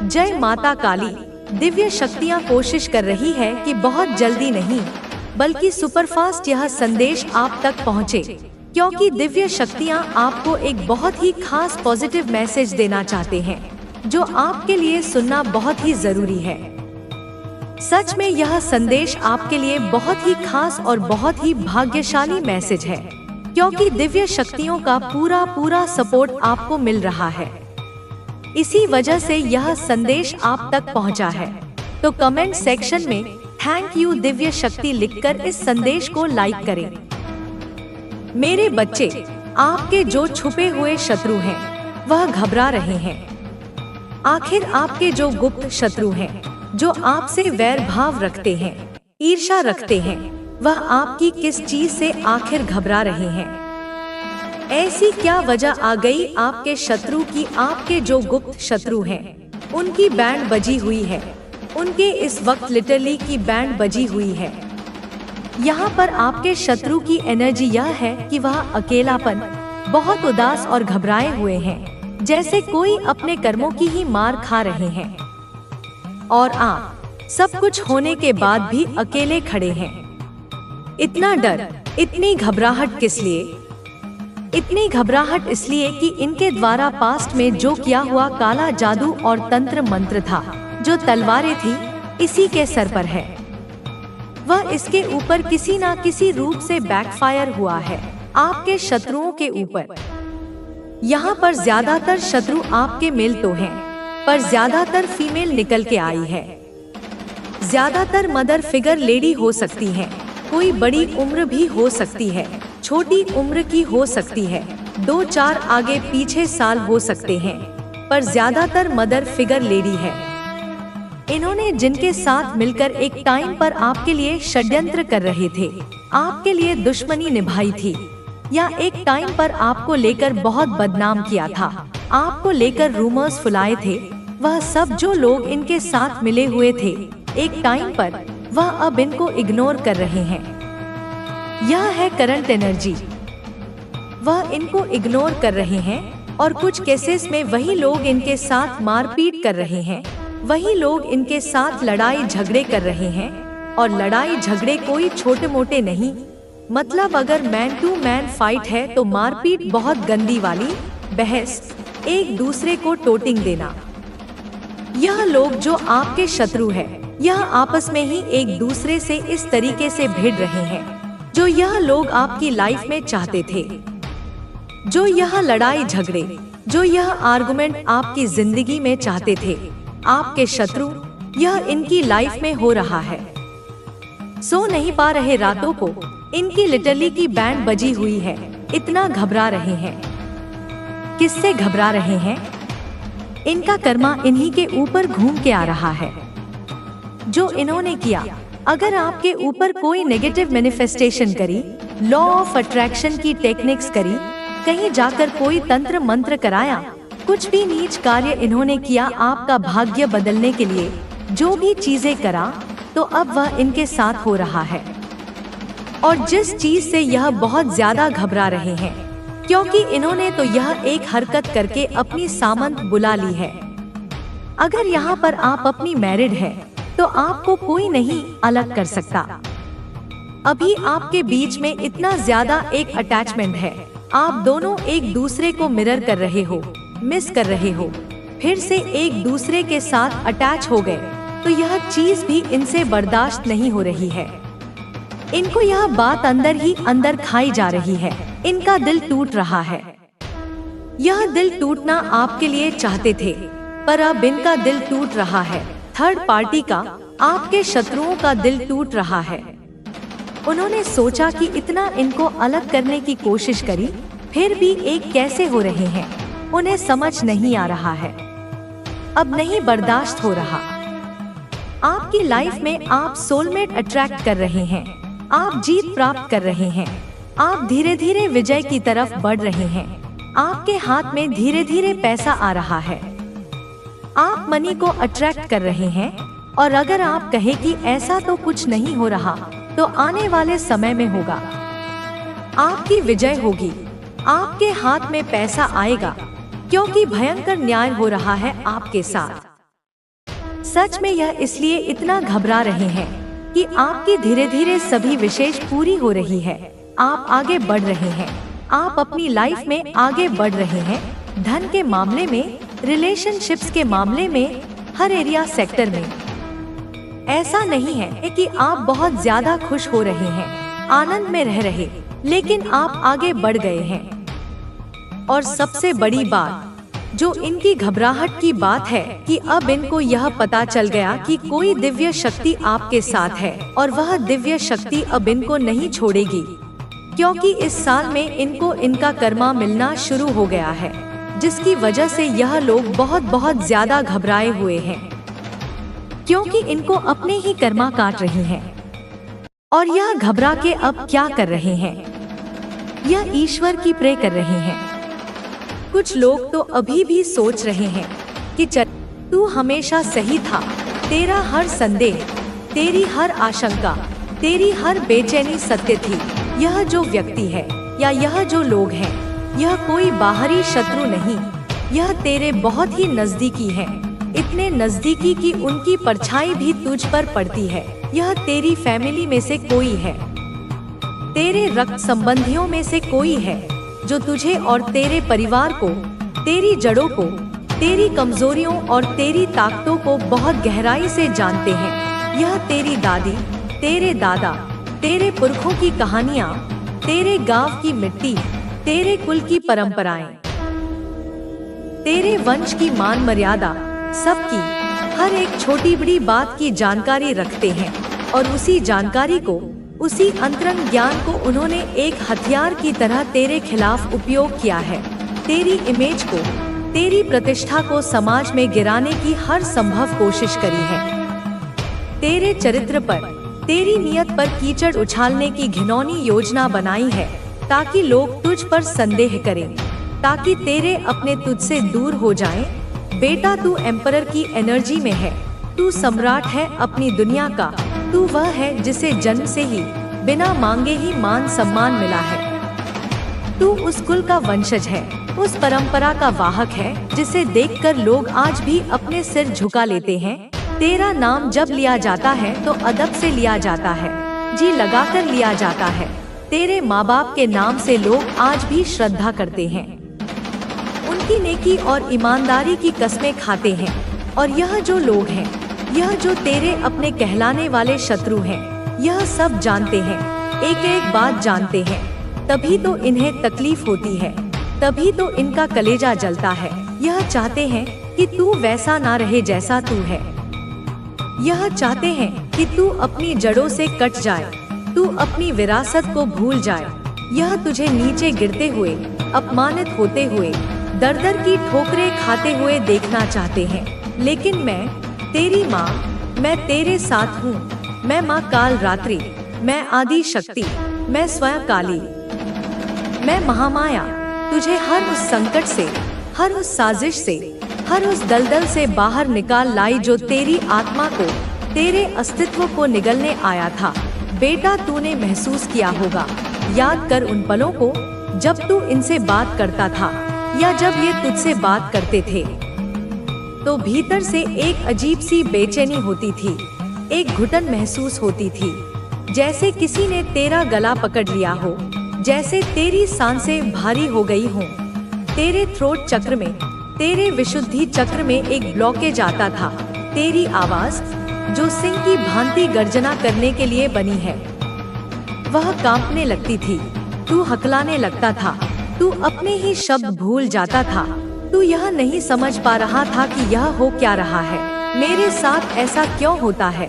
जय माता काली। दिव्य शक्तियाँ कोशिश कर रही है कि बहुत जल्दी नहीं बल्कि सुपरफास्ट यह संदेश आप तक पहुँचे, क्योंकि दिव्य शक्तियाँ आपको एक बहुत ही खास पॉजिटिव मैसेज देना चाहते हैं जो आपके लिए सुनना बहुत ही जरूरी है। सच में यह संदेश आपके लिए बहुत ही खास और बहुत ही भाग्यशाली मैसेज है, क्योंकि दिव्य शक्तियों का पूरा सपोर्ट आपको मिल रहा है। इसी वजह से यह संदेश आप तक पहुंचा है। तो कमेंट सेक्शन में थैंक यू दिव्य शक्ति लिखकर इस संदेश को लाइक करें। मेरे बच्चे, आपके जो छुपे हुए शत्रु हैं वह घबरा रहे हैं। आखिर आपके जो गुप्त शत्रु हैं, जो आपसे वैर भाव रखते हैं, ईर्ष्या रखते हैं, वह आपकी किस चीज से आखिर घबरा रहे हैं? ऐसी क्या वजह आ गई आपके शत्रु की? आपके जो गुप्त शत्रु हैं, उनकी बैंड बजी हुई है। उनके इस वक्त लिटरली की बैंड बजी हुई है। यहाँ पर आपके शत्रु की एनर्जी यह है कि वह अकेलापन, बहुत उदास और घबराए हुए हैं, जैसे कोई अपने कर्मों की ही मार खा रहे हैं। और आप सब कुछ होने के बाद भी अकेले खड़े हैं। इतना डर, इतनी घबराहट किस लिए? इतनी घबराहट इसलिए कि इनके द्वारा पास्ट में जो किया हुआ काला जादू और तंत्र मंत्र था, जो तलवारें थी, इसी के सर पर है। वह इसके ऊपर किसी ना किसी रूप से बैकफायर हुआ है आपके शत्रुओं के ऊपर। यहाँ पर ज्यादातर शत्रु आपके मेल तो हैं, पर ज्यादातर फीमेल निकल के आई है। ज्यादातर मदर फिगर लेडी हो सकती हैं, कोई बड़ी उम्र भी हो सकती है, छोटी उम्र की हो सकती है, 2-4 आगे पीछे साल हो सकते हैं, पर ज्यादातर मदर फिगर लेडी है। इन्होंने जिनके साथ मिलकर एक टाइम पर आपके लिए षड्यंत्र कर रहे थे, आपके लिए दुश्मनी निभाई थी, या एक टाइम पर आपको लेकर बहुत बदनाम किया था, आपको लेकर रूमर्स फुलाए थे, वह सब जो लोग इनके साथ मिले हुए थे एक टाइम पर, वह अब इनको इग्नोर कर रहे हैं। यह है करंट एनर्जी। वह इनको इग्नोर कर रहे हैं और कुछ केसेस में वही लोग इनके साथ मारपीट कर रहे हैं, वही लोग इनके साथ लड़ाई झगड़े कर रहे हैं। और लड़ाई झगड़े कोई छोटे मोटे नहीं, मतलब अगर मैन टू मैन फाइट है तो मारपीट बहुत गंदी वाली, बहस, एक दूसरे को टोटिंग देना। यह लोग जो आपके शत्रु है, यह आपस में ही एक दूसरे से इस तरीके से भिड़ रहे हैं जो यह लोग आपकी लाइफ में चाहते थे। जो यह लड़ाई झगड़े, जो यह आर्गुमेंट आपकी जिंदगी में चाहते थे आपके शत्रु, यह इनकी लाइफ में हो रहा है। सो नहीं पा रहे रातों को, इनकी लिटरली की बैंड बजी हुई है। इतना घबरा रहे हैं। किससे घबरा रहे हैं? इनका कर्मा इन्हीं के ऊपर घूम के आ रहा है। जो इन्होंने किया, अगर आपके ऊपर कोई नेगेटिव मैनिफेस्टेशन करी, लॉ ऑफ अट्रैक्शन की टेक्निक्स करी, कहीं जाकर कोई तंत्र मंत्र कराया, कुछ भी नीच कार्य इन्होंने किया आपका भाग्य बदलने के लिए, जो भी चीजें करा, तो अब वह इनके साथ हो रहा है। और जिस चीज से यह बहुत ज्यादा घबरा रहे हैं, क्योंकि इन्होंने तो यह एक हरकत करके अपनी सामंत बुला ली है। अगर यहाँ पर आप अपनी मैरिड है तो आपको कोई नहीं अलग कर सकता। अभी आपके बीच में इतना ज्यादा एक अटैचमेंट है, आप दोनों एक दूसरे को मिरर कर रहे हो, मिस कर रहे हो, फिर से एक दूसरे के साथ अटैच हो गए, तो यह चीज भी इनसे बर्दाश्त नहीं हो रही है। इनको यह बात अंदर ही अंदर खाई जा रही है। इनका दिल टूट रहा है। यह दिल टूटना आपके लिए चाहते थे, पर अब इनका दिल टूट रहा है। थर्ड पार्टी का, आपके शत्रुओं का दिल टूट रहा है। उन्होंने सोचा कि इतना इनको अलग करने की कोशिश करी, फिर भी एक कैसे हो रहे हैं, उन्हें समझ नहीं आ रहा है। अब नहीं बर्दाश्त हो रहा। आपकी लाइफ में आप सोलमेट अट्रैक्ट कर रहे हैं, आप जीत प्राप्त कर रहे हैं, आप धीरे धीरे विजय की तरफ बढ़ रहे हैं। आपके हाथ में धीरे धीरे पैसा आ रहा है। आप मनी को अट्रैक्ट कर रहे हैं। और अगर आप कहें कि ऐसा तो कुछ नहीं हो रहा, तो आने वाले समय में होगा। आपकी विजय होगी, आपके हाथ में पैसा आएगा, क्योंकि भयंकर न्याय हो रहा है आपके साथ। सच में यह इसलिए इतना घबरा रहे हैं कि आपकी धीरे धीरे सभी विशेष पूरी हो रही है। आप आगे बढ़ रहे हैं, आप अपनी लाइफ में आगे बढ़ रहे हैं, धन के मामले में, रिलेशनशिप्स के मामले में, हर एरिया सेक्टर में। ऐसा नहीं है कि आप बहुत ज्यादा खुश हो रहे हैं, आनंद में रह रहे, लेकिन आप आगे बढ़ गए हैं। और सबसे बड़ी बात जो इनकी घबराहट की बात है कि अब इनको यह पता चल गया कि कोई दिव्य शक्ति आपके साथ है और वह दिव्य शक्ति अब इनको नहीं छोड़ेगी, क्योंकि इस साल में इनको इनका कर्मा मिलना शुरू हो गया है, जिसकी वजह से यह लोग बहुत ज्यादा घबराए हुए हैं, क्योंकि इनको अपने ही कर्मा काट रही हैं। और यह घबरा के अब क्या कर रहे हैं, यह ईश्वर की प्रे कर रहे हैं। कुछ लोग तो अभी भी सोच रहे हैं कि चल तू हमेशा सही था, तेरा हर संदेह, तेरी हर आशंका, तेरी हर बेचैनी सत्य थी। यह जो व्यक्ति है या यह जो लोग हैं, यह कोई बाहरी शत्रु नहीं, यह तेरे बहुत ही नजदीकी है, इतने नजदीकी कि उनकी परछाई भी तुझ पर पड़ती है। यह तेरी फैमिली में से कोई है, तेरे रक्त संबंधियों में से कोई है जो तुझे और तेरे परिवार को, तेरी जड़ों को, तेरी कमजोरियों और तेरी ताकतों को बहुत गहराई से जानते हैं। यह तेरी दादी, तेरे दादा, तेरे पुरखों की कहानियाँ, तेरे गांव की मिट्टी, तेरे कुल की परंपराएं, तेरे वंश की मान मर्यादा, सबकी हर एक छोटी बड़ी बात की जानकारी रखते हैं। और उसी जानकारी को, उसी अंतरंग ज्ञान को उन्होंने एक हथियार की तरह तेरे खिलाफ उपयोग किया है। तेरी इमेज को, तेरी प्रतिष्ठा को समाज में गिराने की हर संभव कोशिश करी है। तेरे चरित्र पर, तेरी नियत पर कीचड़ उछालने की घिनौनी योजना बनाई है, ताकि लोग तुझ पर संदेह करें, ताकि तेरे अपने तुझसे दूर हो जाएं। बेटा, तू एम्परर की एनर्जी में है, तू सम्राट है अपनी दुनिया का, तू वह है जिसे जन्म से ही बिना मांगे ही मान सम्मान मिला है। तू उस कुल का वंशज है, उस परंपरा का वाहक है जिसे देखकर लोग आज भी अपने सिर झुका लेते हैं। तेरा नाम जब लिया जाता है तो अदब से लिया जाता है, जी लगाकर लिया जाता है। तेरे माँ बाप के नाम से लोग आज भी श्रद्धा करते हैं, उनकी नेकी और ईमानदारी की कस्में खाते हैं। और यह जो लोग हैं, यह जो तेरे अपने कहलाने वाले शत्रु हैं, यह सब जानते हैं, एक एक बात जानते हैं। तभी तो इन्हें तकलीफ होती है, तभी तो इनका कलेजा जलता है। यह चाहते हैं कि तू वैसा ना रहे जैसा तू है। यह चाहते हैं कि तू अपनी जड़ों से कट जाए, तू अपनी विरासत को भूल जाए। यह तुझे नीचे गिरते हुए, अपमानित होते हुए, दर दर की ठोकरें खाते हुए देखना चाहते हैं। लेकिन मैं तेरी माँ, मैं तेरे साथ हूँ। मैं माँ काल रात्रि, मैं आदि शक्ति, मैं स्वयं काली, मैं महामाया तुझे हर उस संकट से, हर उस साजिश से, हर उस दलदल से बाहर निकाल लाई जो तेरी आत्मा को, तेरे अस्तित्व को निगलने आया था। बेटा, तूने महसूस किया होगा, याद कर उन पलों को जब तू इनसे बात करता था या जब ये तुझसे बात करते थे, तो भीतर से एक अजीब सी बेचैनी होती थी, एक घुटन महसूस होती थी, जैसे किसी ने तेरा गला पकड़ लिया हो, जैसे तेरी सांसें भारी हो गई हों। तेरे थ्रोट चक्र में, तेरे विशुद्धि चक्र में एक ब्लॉकेज आता था। तेरी आवाज जो सिंह की भांति गर्जना करने के लिए बनी है, वह कांपने लगती थी। तू हकलाने लगता था, तू अपने ही शब्द भूल जाता था। तू यह नहीं समझ पा रहा था कि यह हो क्या रहा है, मेरे साथ ऐसा क्यों होता है।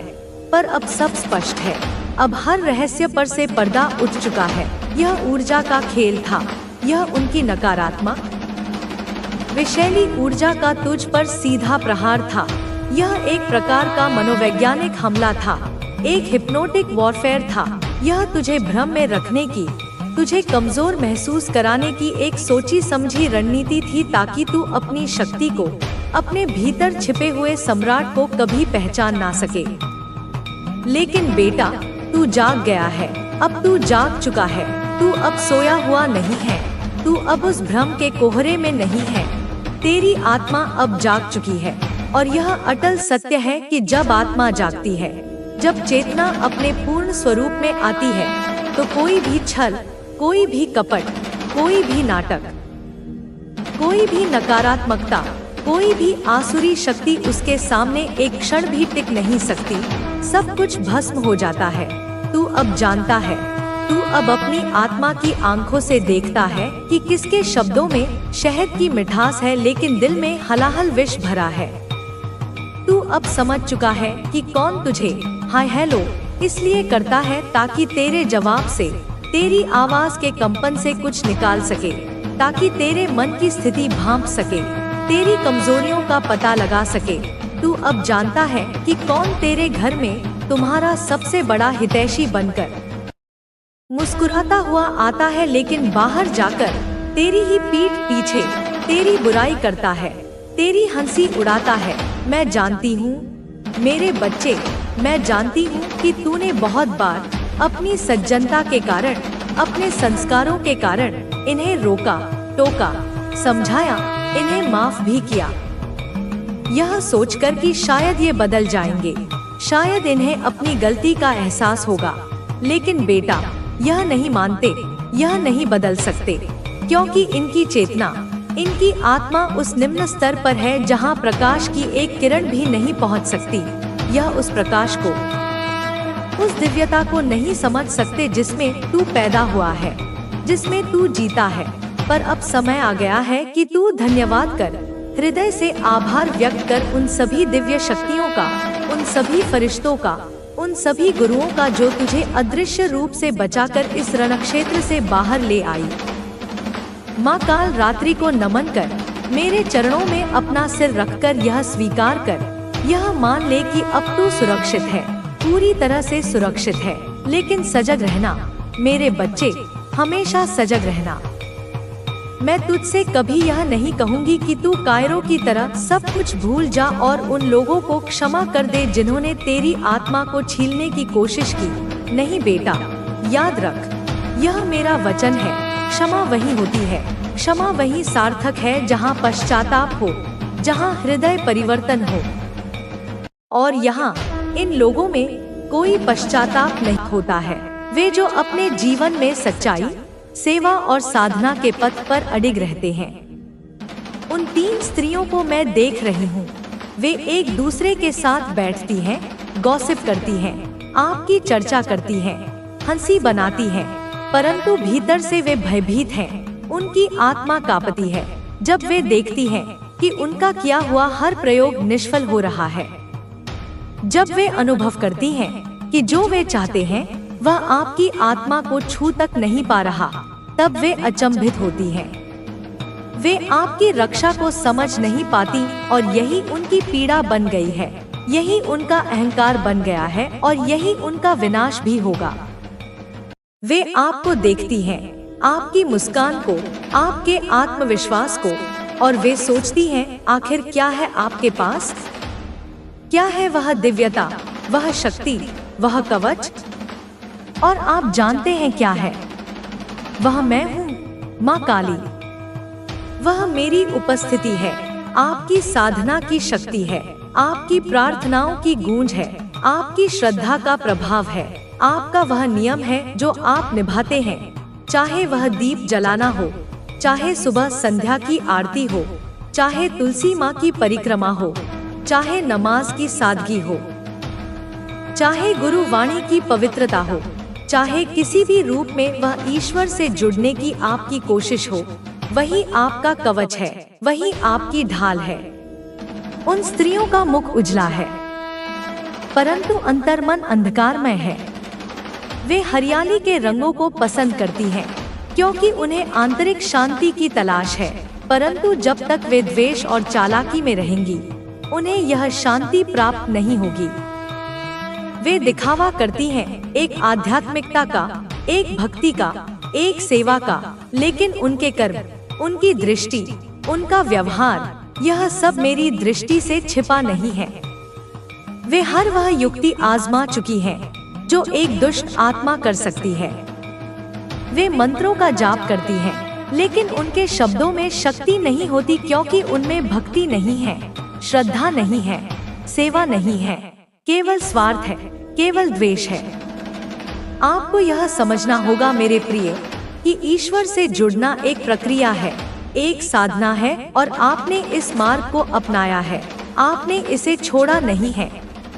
पर अब सब स्पष्ट है, अब हर रहस्य पर से पर्दा उठ चुका है। यह ऊर्जा का खेल था, यह उनकी नकारात्मक विषैली ऊर्जा का तुझ पर सीधा प्रहार था। यह एक प्रकार का मनोवैज्ञानिक हमला था, एक हिप्नोटिक वॉरफेयर था। यह तुझे भ्रम में रखने की, तुझे कमजोर महसूस कराने की एक सोची समझी रणनीति थी, ताकि तू अपनी शक्ति को, अपने भीतर छिपे हुए सम्राट को कभी पहचान ना सके। लेकिन बेटा, तू जाग गया है, अब तू जाग चुका है। तू अब सोया हुआ नहीं है, तू अब उस भ्रम के कोहरे में नहीं है। तेरी आत्मा अब जाग चुकी है। और यह अटल सत्य है कि जब आत्मा जागती है, जब चेतना अपने पूर्ण स्वरूप में आती है, तो कोई भी छल, कोई भी कपट, कोई भी नाटक, कोई भी नकारात्मकता, कोई भी आसुरी शक्ति उसके सामने एक क्षण भी टिक नहीं सकती। सब कुछ भस्म हो जाता है। तू अब जानता है, तू अब अपनी आत्मा की आंखों से देखता है कि किसके शब्दों में शहद की मिठास है लेकिन दिल में हलाहल विष भरा है। तू अब समझ चुका है कि कौन तुझे हाय हेलो इसलिए करता है ताकि तेरे जवाब से, तेरी आवाज के कंपन से कुछ निकाल सके, ताकि तेरे मन की स्थिति भांप सके, तेरी कमजोरियों का पता लगा सके। तू अब जानता है कि कौन तेरे घर में तुम्हारा सबसे बड़ा हितैषी बनकर मुस्कुराता हुआ आता है, लेकिन बाहर जाकर तेरी ही पीठ पीछे तेरी बुराई करता है, तेरी हंसी उड़ाता है। मैं जानती हूँ मेरे बच्चे, मैं जानती हूँ कि तूने बहुत बार अपनी सज्जनता के कारण, अपने संस्कारों के कारण इन्हें रोका, टोका, समझाया, इन्हें माफ भी किया, यह सोचकर कि शायद ये बदल जाएंगे, शायद इन्हें अपनी गलती का एहसास होगा। लेकिन बेटा, यह नहीं मानते, यह नहीं बदल सकते, क्योंकि इनकी चेतना, इनकी आत्मा उस निम्न स्तर पर है जहाँ प्रकाश की एक किरण भी नहीं पहुँच सकती। यह उस प्रकाश को, उस दिव्यता को नहीं समझ सकते जिसमें तू पैदा हुआ है, जिसमें तू जीता है। पर अब समय आ गया है कि तू धन्यवाद कर, हृदय से आभार व्यक्त कर उन सभी दिव्य शक्तियों का, उन सभी फरिश्तों का, उन सभी गुरुओं का जो तुझे अदृश्य रूप से बचाकर इस रणक्षेत्र से बाहर ले आई। माँ काल रात्रि को नमन कर, मेरे चरणों में अपना सिर रखकर यह स्वीकार कर, यह मान ले कि अब तू सुरक्षित है, पूरी तरह से सुरक्षित है। लेकिन सजग रहना मेरे बच्चे, हमेशा सजग रहना। मैं तुझसे कभी यह नहीं कहूँगी कि तू कायरों की तरह सब कुछ भूल जा और उन लोगों को क्षमा कर दे जिन्होंने तेरी आत्मा को छीनने की कोशिश की। नहीं बेटा, याद रख, यह मेरा वचन है, क्षमा वही होती है, क्षमा वही सार्थक है जहाँ पश्चाताप हो, जहाँ हृदय परिवर्तन हो। और यहाँ इन लोगों में कोई पश्चाताप नहीं होता है। वे जो अपने जीवन में सच्चाई, सेवा और साधना के पथ पर अडिग रहते हैं। उन 3 स्त्रियों को मैं देख रही हूँ। वे एक दूसरे के साथ बैठती हैं, गॉसिप करती हैं, आपकी चर्चा करती हैं, हंसी बनाती हैं, परंतु भीतर से वे भयभीत हैं। उनकी आत्मा कांपती है जब वे देखती हैं कि उनका किया हुआ हर प्रयोग निष्फल हो रहा है। जब वे अनुभव करती हैं कि जो वे चाहते हैं वह आपकी आत्मा को छू तक नहीं पा रहा, तब वे अचंभित होती हैं। वे आपकी रक्षा को समझ नहीं पाती और यही उनकी पीड़ा बन गई है, यही उनका अहंकार बन गया है और यही उनका विनाश भी होगा। वे आपको देखती हैं, आपकी मुस्कान को, आपके आत्मविश्वास को, और वे सोचती हैं आखिर क्या है आपके पास? क्या है वह दिव्यता, वह शक्ति, वह कवच? और आप जानते हैं क्या है? वह मैं हूँ, माँ काली। वह मेरी उपस्थिति है, आपकी साधना की शक्ति है, आपकी प्रार्थनाओं की गूंज है, आपकी श्रद्धा का प्रभाव है, आपका वह नियम है जो आप निभाते हैं, चाहे वह दीप जलाना हो, चाहे सुबह संध्या की आरती हो, चाहे तुलसी माँ की परिक्रमा हो, चाहे नमाज की सादगी हो, चाहे गुरुवाणी की पवित्रता हो, चाहे किसी भी रूप में वह ईश्वर से जुड़ने की आपकी कोशिश हो, वही आपका कवच है, वही आपकी ढाल है। उन स्त्रियों का मुख उजला है, परंतु अंतर्मन अंधकारमय है। वे हरियाली के रंगों को पसंद करती हैं, क्योंकि उन्हें आंतरिक शांति की तलाश है, परंतु जब तक वे द्वेष और चालाकी में रहेंगी, उन्हें यह शांति प्राप्त नहीं होगी। वे दिखावा करती हैं, एक आध्यात्मिकता का, एक भक्ति का, एक सेवा का, लेकिन उनके कर्म, उनकी दृष्टि, उनका व्यवहार, यह सब मेरी दृष्टि से छिपा नहीं है। वे हर वह युक्ति आजमा चुकी हैं जो एक दुष्ट आत्मा कर सकती है। वे मंत्रों का जाप करती हैं, लेकिन उनके शब्दों में शक्ति नहीं होती क्योंकि उनमें भक्ति नहीं है। श्रद्धा नहीं है, सेवा नहीं है, केवल स्वार्थ है, केवल द्वेष है। आपको यह समझना होगा मेरे प्रिय कि ईश्वर से जुड़ना एक प्रक्रिया है, एक साधना है और आपने इस मार्ग को अपनाया है, आपने इसे छोड़ा नहीं है।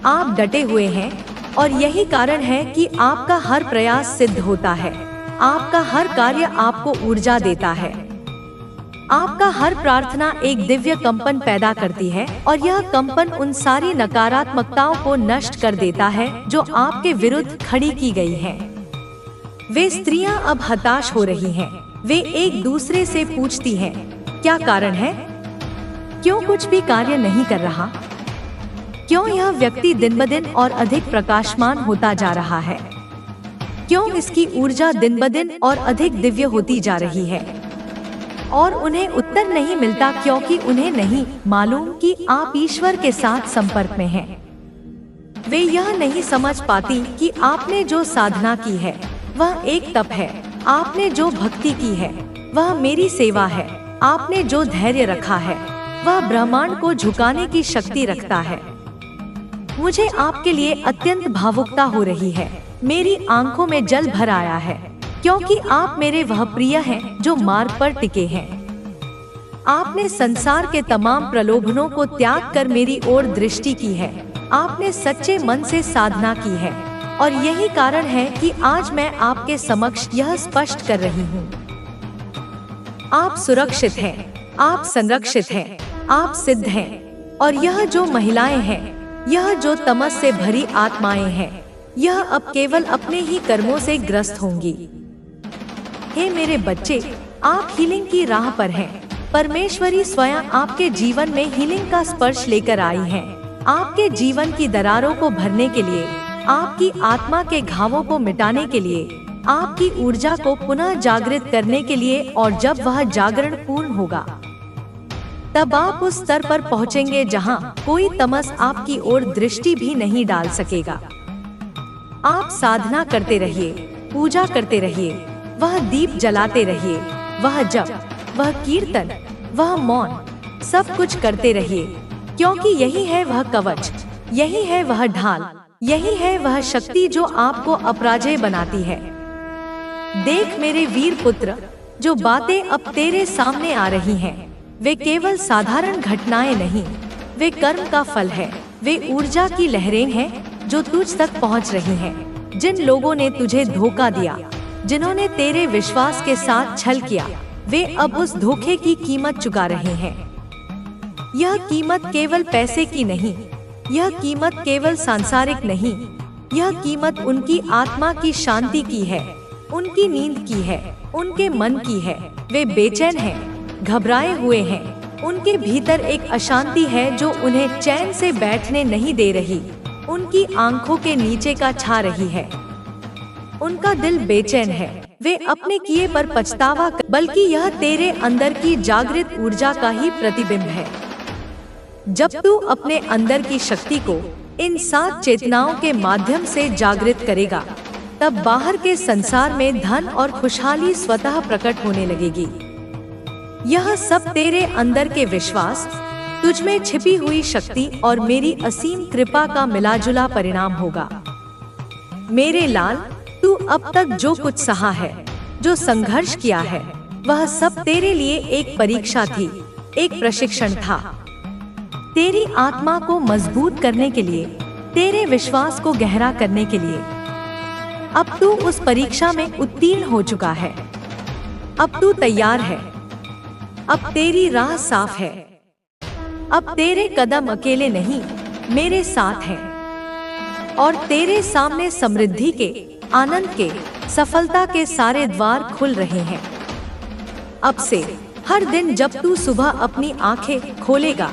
आप डटे हुए हैं और यही कारण है कि आपका हर प्रयास सिद्ध होता है, आपका हर कार्य आपको ऊर्जा देता है। आपका हर प्रार्थना एक दिव्य कंपन पैदा करती है और यह कंपन उन सारी नकारात्मकताओं को नष्ट कर देता है जो आपके विरुद्ध खड़ी की गई हैं। वे स्त्रियां अब हताश हो रही हैं। वे एक दूसरे से पूछती हैं, क्या कारण है? क्यों कुछ भी कार्य नहीं कर रहा? क्यों यह व्यक्ति दिन ब दिन और अधिक प्रकाशमान होता जा रहा है? क्यों इसकी ऊर्जा दिन ब दिन और अधिक दिव्य होती जा रही है? और उन्हें उत्तर नहीं मिलता क्योंकि उन्हें नहीं मालूम कि आप ईश्वर के साथ संपर्क में हैं। वे यह नहीं समझ पाती कि आपने जो साधना की है वह एक तप है, आपने जो भक्ति की है वह मेरी सेवा है, आपने जो धैर्य रखा है वह ब्रह्मांड को झुकाने की शक्ति रखता है। मुझे आपके लिए अत्यंत भावुकता हो रही है, मेरी आंखों में जल भर आया है, क्योंकि आप मेरे वह प्रिय हैं जो मार्ग पर टिके हैं। आपने संसार के तमाम प्रलोभनों को त्याग कर मेरी ओर दृष्टि की है, आपने सच्चे मन से साधना की है और यही कारण है कि आज मैं आपके समक्ष यह स्पष्ट कर रही हूँ। आप सुरक्षित हैं, आप संरक्षित हैं, आप सिद्ध हैं और यह जो महिलाएं हैं, यह जो तमस से भरी आत्माएं हैं, यह अब केवल अपने ही कर्मों से ग्रस्त होंगी। हे मेरे बच्चे, आप हीलिंग की राह पर हैं। परमेश्वरी स्वयं आपके जीवन में हीलिंग का स्पर्श लेकर आई हैं। आपके जीवन की दरारों को भरने के लिए, आपकी आत्मा के घावों को मिटाने के लिए, आपकी ऊर्जा को पुनः जागृत करने के लिए और जब वह जागरण पूर्ण होगा तब आप उस स्तर पर पहुंचेंगे जहां कोई तमस आपकी ओर दृष्टि भी नहीं डाल सकेगा। आप साधना करते रहिए, पूजा करते रहिए, वह दीप जलाते रहिए, वह जप, वह कीर्तन, वह मौन, सब कुछ करते रहिए, क्योंकि यही है वह कवच, यही है वह ढाल, यही है वह शक्ति जो आपको अपराजय बनाती है। देख मेरे वीर पुत्र, जो बातें अब तेरे सामने आ रही हैं, वे केवल साधारण घटनाएं नहीं, वे कर्म का फल है, वे ऊर्जा की लहरें हैं जो तुझ तक पहुंच रही हैं। जिन लोगों ने तुझे धोखा दिया, जिन्होंने तेरे विश्वास के साथ छल किया, वे अब उस धोखे की कीमत चुका रहे हैं। यह कीमत केवल पैसे की नहीं, यह कीमत केवल सांसारिक नहीं, यह कीमत उनकी आत्मा की शांति की है, उनकी नींद की है, उनके मन की है। वे बेचैन हैं, घबराए हुए हैं, उनके भीतर एक अशांति है जो उन्हें चैन से बैठने नहीं दे रही, उनकी आंखों के नीचे का छा रही है। उनका दिल बेचैन है, वे अपने किए पर पछतावा बल्कि यह तेरे अंदर की जागृत ऊर्जा का ही प्रतिबिंब है। जब तू अपने अंदर की शक्ति को इन 7 चेतनाओं के माध्यम से जागृत करेगा, तब बाहर के संसार में धन और खुशहाली स्वतः प्रकट होने लगेगी। यह सब तेरे अंदर के विश्वास, तुझ में छिपी हुई शक्ति और मेरी असीम कृपा का मिलाजुला परिणाम होगा। मेरे लाल, तू अब तक जो कुछ सहा है, जो संघर्ष किया है, वह सब तेरे लिए एक परीक्षा थी, एक प्रशिक्षण था। तेरी आत्मा को मजबूत करने के लिए, तेरे विश्वास को गहरा करने के लिए। अब तू उस परीक्षा में उत्तीर्ण हो चुका है। अब तू तैयार है। अब तेरी राह साफ है। अब तेरे कदम अकेले नहीं, मेरे साथ हैं। और तेरे सामने समृद्धि के, आनंद के, सफलता के सारे द्वार खुल रहे हैं। अब से हर दिन जब तू सुबह अपनी आंखें खोलेगा,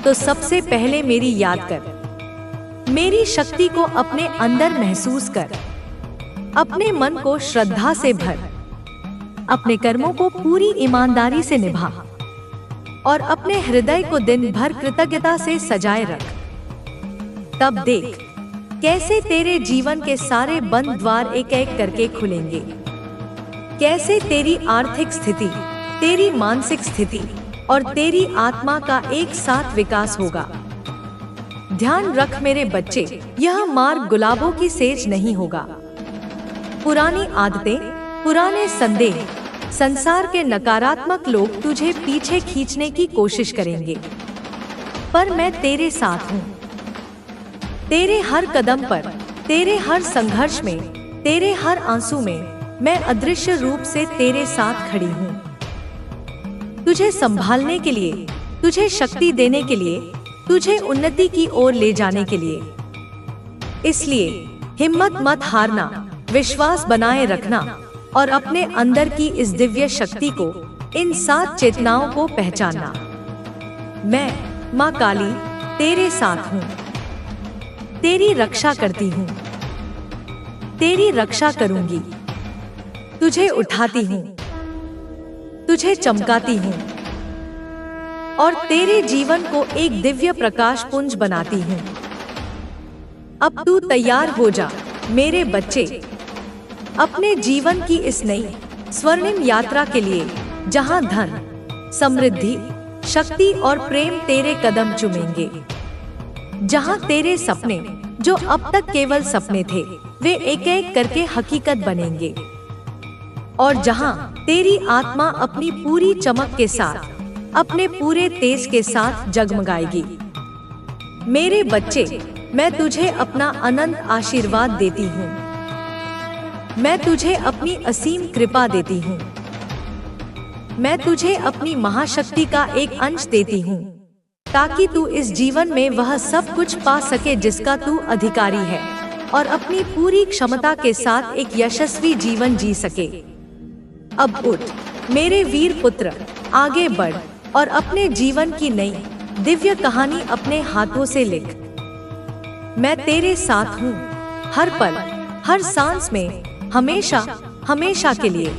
तो सबसे पहले मेरी याद कर। मेरी शक्ति को अपने अंदर महसूस कर। अपने मन को श्रद्धा से भर। अपने कर्मों को पूरी ईमानदारी से निभा और अपने हृदय को दिन भर कृतज्ञता से सजाए रख। तब देख कैसे तेरे जीवन के सारे बंद द्वार एक एक करके खुलेंगे। कैसे तेरी आर्थिक स्थिति, तेरी मानसिक स्थिति, और तेरी आत्मा का एक साथ विकास होगा। ध्यान रख मेरे बच्चे, यह मार्ग गुलाबों की सेज नहीं होगा। पुरानी आदतें, पुराने संदेह, संसार के नकारात्मक लोग तुझे पीछे खींचने की कोशिश करेंगे, पर मैं तेरे साथ हूँ। तेरे हर कदम पर, तेरे हर संघर्ष में, तेरे हर आंसू में मैं अदृश्य रूप से तेरे साथ खड़ी हूँ। तुझे संभालने के लिए, तुझे शक्ति देने के लिए, तुझे उन्नति की ओर ले जाने के लिए। इसलिए हिम्मत मत हारना, विश्वास बनाए रखना और अपने अंदर की इस दिव्य शक्ति को, इन 7 चेतनाओं को पहचानना। मैं माँ काली तेरे साथ हूँ, तेरी रक्षा करती हूँ, तेरी रक्षा करूंगी। तुझे उठाती हूँ, तुझे चमकाती हूँ और तेरे जीवन को एक दिव्य प्रकाश पुंज बनाती हूँ। अब तू तैयार हो जा मेरे बच्चे, अपने जीवन की इस नई स्वर्णिम यात्रा के लिए, जहाँ धन, समृद्धि, शक्ति और प्रेम तेरे कदम चूमेंगे। जहाँ तेरे सपने, जो अब तक केवल सपने थे, वे एक एक करके हकीकत बनेंगे। और जहाँ तेरी आत्मा अपनी पूरी चमक के साथ, अपने पूरे तेज के साथ जगमगाएगी। मेरे बच्चे, मैं तुझे अपना अनंत आशीर्वाद देती हूँ। मैं तुझे अपनी असीम कृपा देती हूँ। मैं तुझे अपनी महाशक्ति का एक अंश देती हूँ, ताकि तू इस जीवन में वह सब कुछ पा सके जिसका तू अधिकारी है, और अपनी पूरी क्षमता के साथ एक यशस्वी जीवन जी सके। अब उठ मेरे वीर पुत्र, आगे बढ़ और अपने जीवन की नई दिव्य कहानी अपने हाथों से लिख। मैं तेरे साथ हूँ, हर पल, हर सांस में, हमेशा हमेशा के लिए।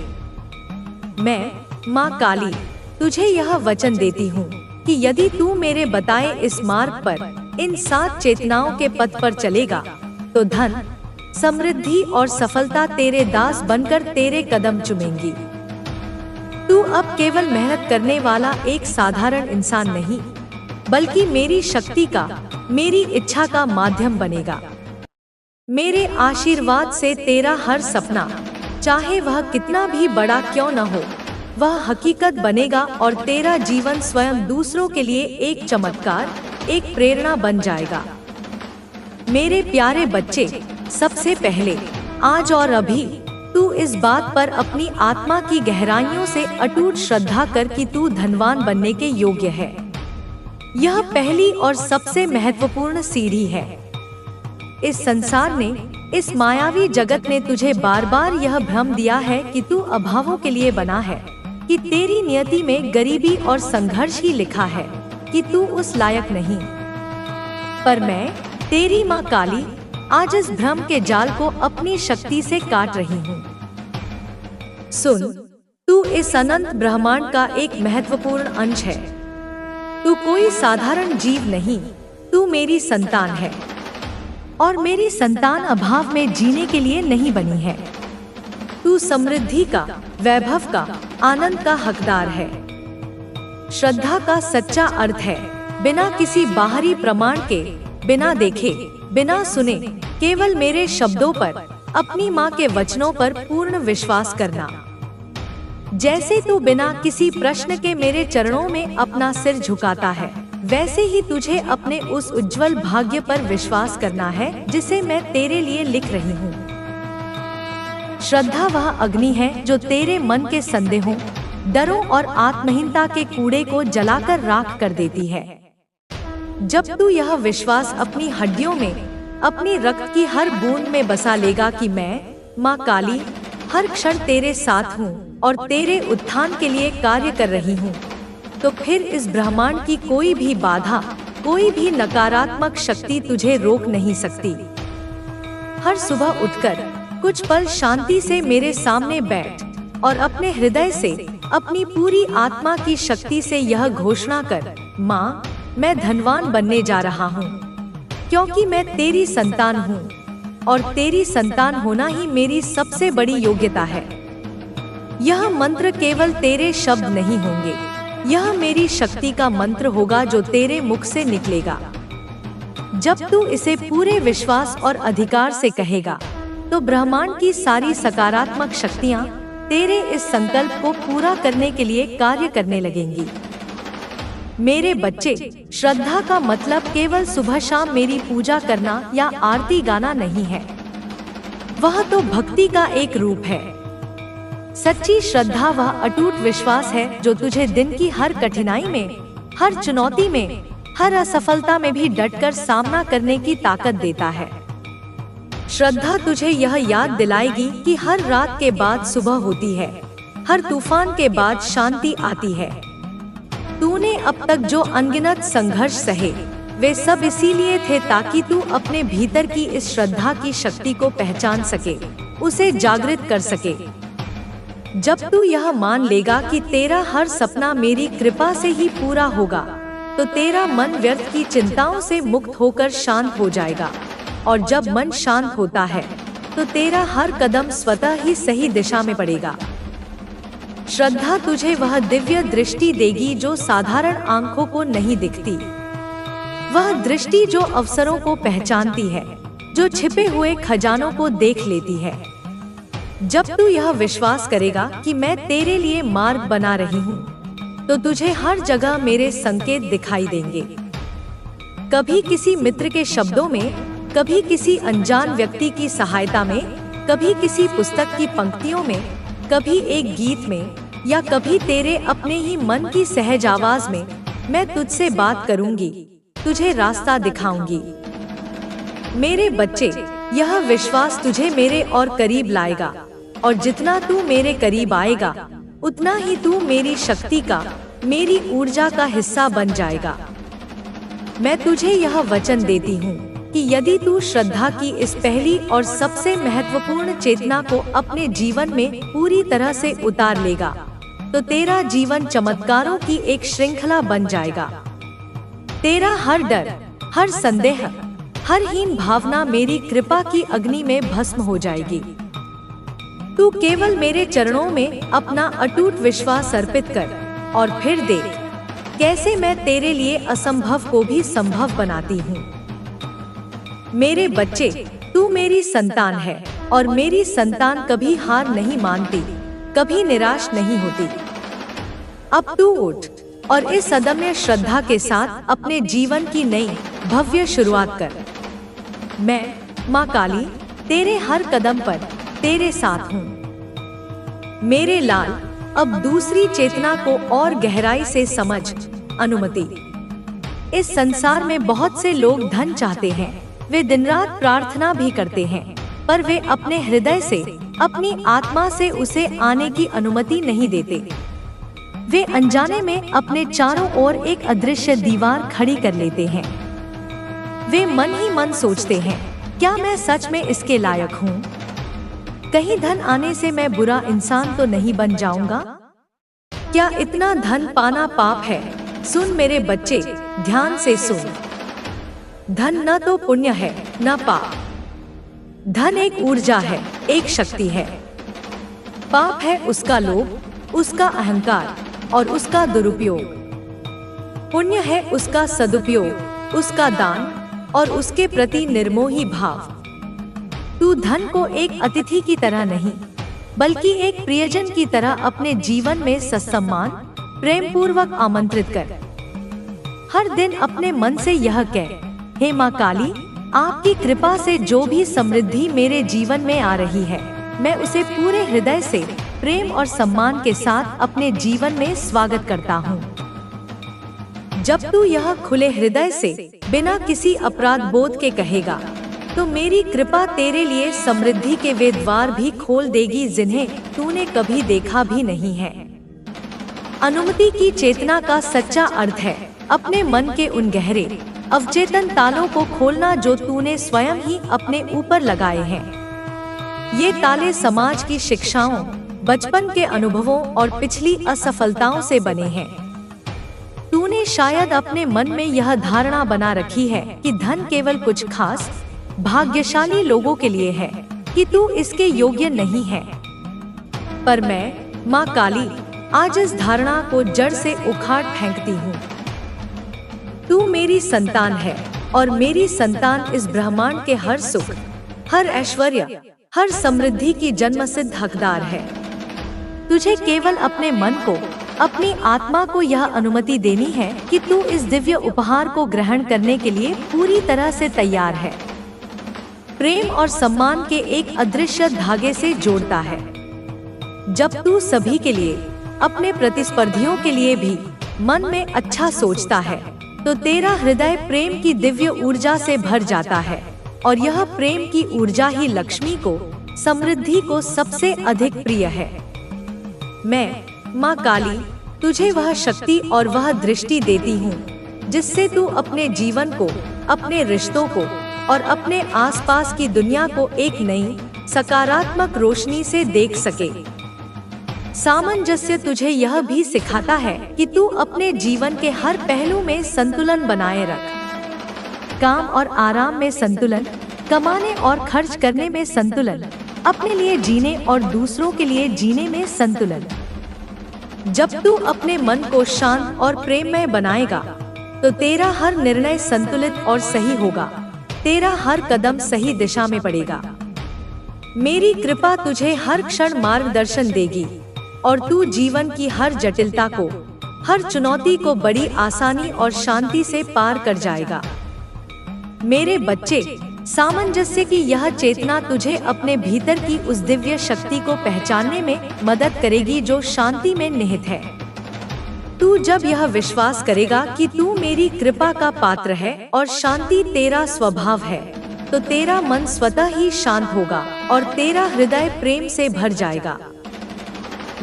मैं माँ काली तुझे यह वचन देती हूँ कि यदि तू मेरे बताए इस मार्ग पर, इन 7 चेतनाओं के पथ पर चलेगा, तो धन, समृद्धि और सफलता तेरे दास बनकर तेरे कदम चूमेंगी। तू अब केवल मेहनत करने वाला एक साधारण इंसान नहीं, बल्कि मेरी शक्ति का, मेरी इच्छा का माध्यम बनेगा। मेरे आशीर्वाद से तेरा हर सपना, चाहे वह कितना भी बड़ा क्यों न हो, वह हकीकत बनेगा और तेरा जीवन स्वयं दूसरों के लिए एक चमत्कार, एक प्रेरणा बन जाएगा। मेरे प्यारे बच्चे, सबसे पहले, आज और अभी तू इस बात पर अपनी आत्मा की गहराइयों से अटूट श्रद्धा कर कि तू धनवान बनने के योग्य है। यह पहली और सबसे महत्वपूर्ण सीढ़ी है। इस संसार ने, इस मायावी जगत ने तुझे बार बार यह भ्रम दिया है कि तू अभावों के लिए बना है, कि तेरी नियति में गरीबी और संघर्ष ही लिखा है, कि तू उस लायक नहीं। पर मैं, तेरी माँ काली, आज इस भ्रम के जाल को अपनी शक्ति से काट रही हूँ। सुन, तू इस अनंत ब्रह्मांड का एक महत्वपूर्ण अंश है। तू कोई साधारण जीव नहीं, तू मेरी संतान है, और मेरी संतान अभाव में जीने के लिए नहीं बनी है। तू समृद्धि का, वैभव का, आनंद का हकदार है। श्रद्धा का सच्चा अर्थ है बिना किसी बाहरी प्रमाण के, बिना देखे, बिना सुने, केवल मेरे शब्दों पर, अपनी माँ के वचनों पर पूर्ण विश्वास करना। जैसे तू बिना किसी प्रश्न के मेरे चरणों में अपना सिर झुकाता है, वैसे ही तुझे अपने उस उज्जवल भाग्य पर विश्वास करना है जिसे मैं तेरे लिए लिख रही हूँ। श्रद्धा वह अग्नि है जो तेरे मन के संदेहों, डरों और आत्महीनता के कूड़े को जलाकर राख कर देती है। जब तू यह विश्वास अपनी हड्डियों में, अपनी रक्त की हर बूंद में बसा लेगा कि मैं, माँ काली, हर क्षण तेरे साथ हूँ और तेरे उत्थान के लिए कार्य कर रही हूँ, तो फिर इस ब्रह्मांड की कोई भी बाधा, कोई भी नकारात्मक शक्ति तुझे रोक नहीं सकती। हर सुबह उठकर कुछ पल शांति से मेरे सामने बैठ और अपने हृदय से, अपनी पूरी आत्मा की शक्ति से यह घोषणा कर, माँ, मैं धनवान बनने जा रहा हूँ, क्योंकि मैं तेरी संतान हूँ और तेरी संतान होना ही मेरी सबसे बड़ी योग्यता है। यह मंत्र केवल तेरे शब्द नहीं होंगे, यह मेरी शक्ति का मंत्र होगा जो तेरे मुख से निकलेगा। जब तू इसे पूरे विश्वास और अधिकार से कहेगा, तो ब्रह्मांड की सारी सकारात्मक शक्तियाँ तेरे इस संकल्प को पूरा करने के लिए कार्य करने लगेंगी। मेरे बच्चे, श्रद्धा का मतलब केवल सुबह शाम मेरी पूजा करना या आरती गाना नहीं है। वह तो भक्ति का एक रूप है। सच्ची श्रद्धा वह अटूट विश्वास है जो तुझे दिन की हर कठिनाई में, हर चुनौती में, हर असफलता में भी डटकर सामना करने की ताकत देता है। श्रद्धा तुझे यह याद दिलाएगी कि हर रात के बाद सुबह होती है, हर तूफान के बाद शांति आती है। तूने अब तक जो अनगिनत संघर्ष सहे, वे सब इसीलिए थे ताकि तू अपने भीतर की इस श्रद्धा की शक्ति को पहचान सके, उसे जागृत कर सके। जब तू यह मान लेगा कि तेरा हर सपना मेरी कृपा से ही पूरा होगा, तो तेरा मन व्यर्थ की चिंताओं से मुक्त होकर शांत हो जाएगा। और जब मन शांत होता है, तो तेरा हर कदम स्वतः ही सही दिशा में पड़ेगा। श्रद्धा तुझे वह दिव्य दृष्टि देगी जो साधारण आंखों को नहीं दिखती। वह दृष्टि जो अवसरों को पहचानती है, जो छिपे हुए खजानों को देख लेती है। जब तू यह विश्वास करेगा कि मैं तेरे लिए मार्ग बना रही हूँ, तो तुझे हर जगह मेरे संकेत दिखाई देंगे। कभी किसी मित्र के शब्दों में, कभी किसी अनजान व्यक्ति की सहायता में, कभी किसी पुस्तक की पंक्तियों में, कभी एक गीत में, या कभी तेरे अपने ही मन की सहज आवाज में मैं तुझसे बात करूंगी, तुझे रास्ता दिखाऊंगी। मेरे बच्चे, यह विश्वास तुझे मेरे और करीब लाएगा, और जितना तू मेरे करीब आएगा, उतना ही तू मेरी शक्ति का, मेरी ऊर्जा का हिस्सा बन जाएगा। मैं तुझे यह वचन देती हूँ कि यदि तू श्रद्धा की इस पहली और सबसे महत्वपूर्ण चेतना को अपने जीवन में पूरी तरह से उतार लेगा, तो तेरा जीवन चमत्कारों की एक श्रृंखला बन जाएगा। तेरा हर डर, हर संदेह, हर हीन भावना मेरी कृपा की अग्नि में भस्म हो जाएगी। तू केवल मेरे चरणों में अपना अटूट विश्वास अर्पित कर, और फिर देख कैसे मैं तेरे लिए असंभव को भी संभव बनाती हूँ। मेरे बच्चे, तू मेरी संतान है, और मेरी संतान कभी हार नहीं मानती, कभी निराश नहीं होती। अब तू उठ और इस अदम्य श्रद्धा के साथ अपने जीवन की नई भव्य शुरुआत कर। मैं, माँ काली, तेरे हर कदम पर तेरे साथ हूँ। मेरे लाल, अब दूसरी चेतना को और गहराई से समझ अनुमति। इस संसार में बहुत से लोग धन चाहते हैं, वे दिन रात प्रार्थना भी करते हैं, पर वे अपने हृदय से, अपनी आत्मा से उसे आने की अनुमति नहीं देते। वे अनजाने में अपने चारों ओर एक अदृश्य दीवार खड़ी कर लेते हैं। वे मन ही मन सोचते हैं, क्या मैं सच में इसके लायक हूँ? कहीं धन आने से मैं बुरा इंसान तो नहीं बन जाऊंगा? क्या इतना धन पाना पाप है? सुन मेरे बच्चे, ध्यान से सुन। धन न तो पुण्य है, न पाप। धन एक ऊर्जा है, एक शक्ति है। पाप है उसका लोभ, उसका अहंकार और उसका दुरुपयोग। पुण्य है उसका सदुपयोग, उसका दान और उसके प्रति निर्मोही भाव। तू धन को एक अतिथि की तरह नहीं, बल्कि एक प्रियजन की तरह अपने जीवन में ससम्मान, प्रेम पूर्वक आमंत्रित कर। हर दिन अपने मन से यह कह, हे माँ काली, आपकी कृपा से जो भी समृद्धि मेरे जीवन में आ रही है, मैं उसे पूरे हृदय से, प्रेम और सम्मान के साथ अपने जीवन में स्वागत करता हूँ। जब तू यह खुले हृदय से, बिना किसी अपराध बोध के कहेगा, तो मेरी कृपा तेरे लिए समृद्धि के वे द्वार भी खोल देगी जिन्हें तूने कभी देखा भी नहीं है। अनुमति की चेतना का सच्चा अर्थ है अपने मन के उन गहरे, अवचेतन तालों को खोलना जो तूने स्वयं ही अपने ऊपर लगाए हैं। ये ताले समाज की शिक्षाओं, बचपन के अनुभवों और पिछली असफलताओं से बने हैं। तूने शायद अपने मन में यह धारणा बना रखी है कि धन केवल कुछ खास, भाग्यशाली लोगों के लिए है, कि तू इसके योग्य नहीं है। पर मैं, माँ काली, आज इस धारणा को जड़ से उखाड़ फेंकती हूँ। तू मेरी संतान है और मेरी संतान इस ब्रह्मांड के हर सुख, हर ऐश्वर्य, हर समृद्धि की जन्मसिद्ध हकदार है। तुझे केवल अपने मन को, अपनी आत्मा को यह अनुमति देनी है कि तू इस दिव्य उपहार को ग्रहण करने के लिए पूरी तरह से तैयार है। प्रेम और सम्मान के एक अदृश्य धागे से जोड़ता है। जब तू सभी के लिए, अपने प्रतिस्पर्धियों के लिए भी मन में अच्छा सोचता है, तो तेरा हृदय प्रेम की दिव्य ऊर्जा से भर जाता है और यह प्रेम की ऊर्जा ही लक्ष्मी को, समृद्धि को सबसे अधिक प्रिय है। मैं माँ काली तुझे वह शक्ति और वह दृष्टि देती हूँ जिससे तू अपने जीवन को, अपने रिश्तों को और अपने आसपास की दुनिया को एक नई सकारात्मक रोशनी से देख सके। सामंजस्य तुझे यह भी सिखाता है कि तू अपने जीवन के हर पहलू में संतुलन बनाए रख। काम और आराम में संतुलन, कमाने और खर्च करने में संतुलन, अपने लिए जीने और दूसरों के लिए जीने में संतुलन। जब तू अपने मन को शांत और प्रेममय बनाएगा, तो तेरा हर निर्णय संतुलित और सही होगा, तेरा हर कदम सही दिशा में पड़ेगा। मेरी कृपा तुझे हर क्षण मार्गदर्शन देगी और तू जीवन की हर जटिलता को, हर चुनौती को बड़ी आसानी और शांति से पार कर जाएगा। मेरे बच्चे, सामंजस्य की यह चेतना तुझे अपने भीतर की उस दिव्य शक्ति को पहचानने में मदद करेगी जो शांति में निहित है। तू जब यह विश्वास करेगा कि तू मेरी कृपा का पात्र है और शांति तेरा स्वभाव है, तो तेरा मन स्वतः ही शांत होगा और तेरा हृदय प्रेम से भर जाएगा।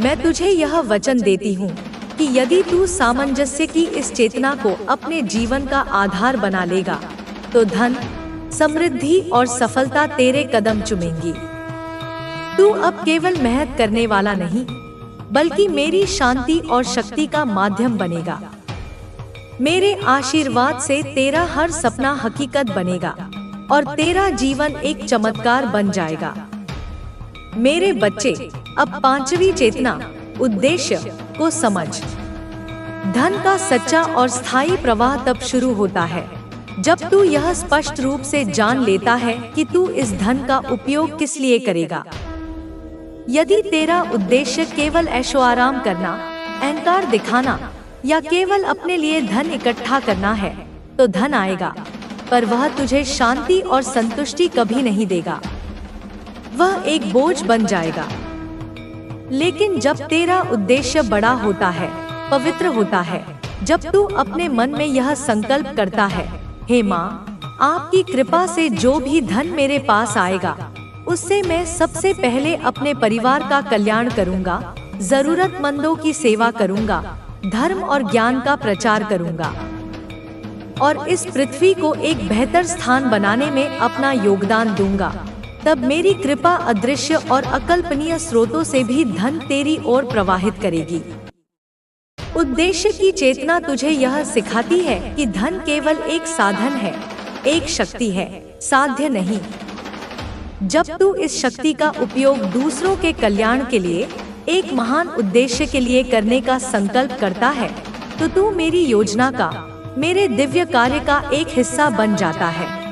मैं तुझे यह वचन देती हूँ कि यदि तू सामंजस्य की इस चेतना को अपने जीवन का आधार बना लेगा, तो धन, समृद्धि और सफलता तेरे कदम चूमेंगी। तू अब केवल मेहनत करने वाला नहीं, बल्कि मेरी शांति और शक्ति का माध्यम बनेगा। मेरे आशीर्वाद से तेरा हर सपना हकीकत बनेगा और तेरा जीवन एक चमत्कार बन जाएगा। मेरे बच्चे, अब पांचवी चेतना, उद्देश्य को समझ। धन का सच्चा और स्थायी प्रवाह तब शुरू होता है जब तू यह स्पष्ट रूप से जान लेता है कि तू इस धन का उपयोग किस लिए करेगा। यदि तेरा उद्देश्य केवल ऐशो आराम करना, अहंकार दिखाना या केवल अपने लिए धन इकट्ठा करना है, तो धन आएगा, पर वह तुझे शांति और संतुष्टि कभी नहीं देगा। वह एक बोझ बन जाएगा। लेकिन जब तेरा उद्देश्य बड़ा होता है, पवित्र होता है, जब तू अपने मन में यह संकल्प करता है, हे माँ, आपकी कृपा से जो भी धन मेरे पास आएगा, उससे मैं सबसे पहले अपने परिवार का कल्याण करूँगा, जरूरतमंदों की सेवा करूँगा, धर्म और ज्ञान का प्रचार करूँगा और इस पृथ्वी को एक बेहतर स्थान बनाने में अपना योगदान दूंगा, तब मेरी कृपा अदृश्य और अकल्पनीय स्रोतों से भी धन तेरी ओर प्रवाहित करेगी। उद्देश्य की चेतना तुझे यह सिखाती है कि धन केवल एक साधन है, एक शक्ति है, साध्य नहीं। जब तू इस शक्ति का उपयोग दूसरों के कल्याण के लिए, एक महान उद्देश्य के लिए करने का संकल्प करता है, तो तू मेरी योजना का, मेरे दिव्य कार्य का एक हिस्सा बन जाता है।